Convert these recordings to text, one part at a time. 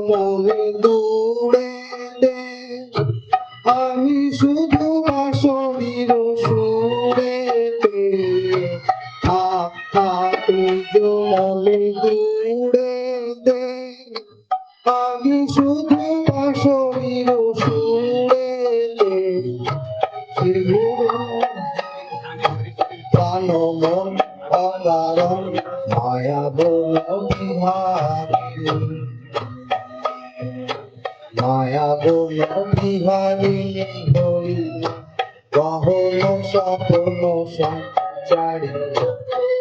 মনে দূরে আমি শুধু বাঁশরীর সুরেতে থাক থাক নিজ মনে দূরে আমি শুধু বাঁশরীর সুরেতে প্রাণ মন অকারণ মায়া বল বিহারী মায়া বল বিহারিণী হরি গহন স্বপ্ন সঞ্চারী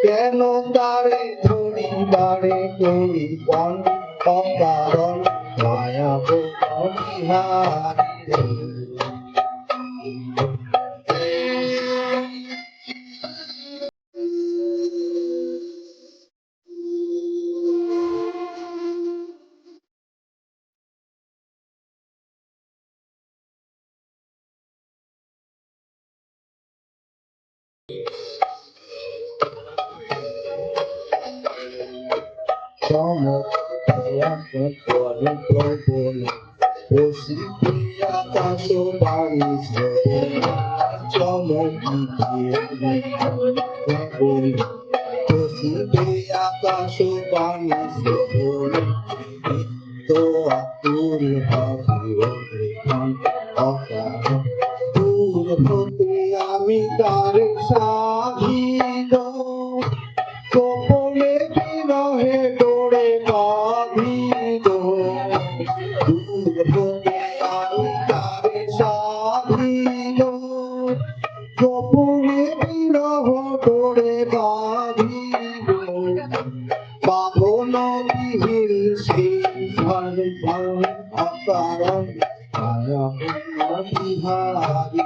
কেন তারে ধরিবারে করি পণ অকারণ মায়া বল বিহারী আমি তারে সাধিল গোপনে বিরহে ডোরে বাঁধিল আমি তারে সাধিল গোপনে বিরহ ডোরে বাঁধিল বাঁধন বিহীন সেই অকারণ মায়া বিহারী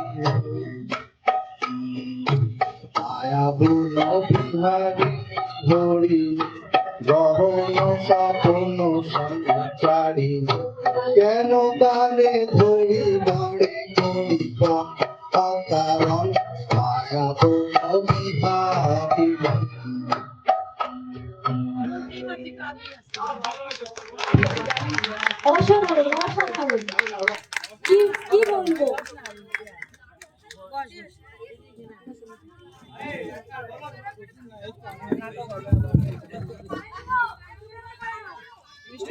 মায়া বল বিহারী হরি গহন স্বপ্ন সঞ্চারী কেন তারে ধরি বাড়ে করি অকারণ মায়া বল বিহারী অসাধারণ অসাধারণ কি কি বলবো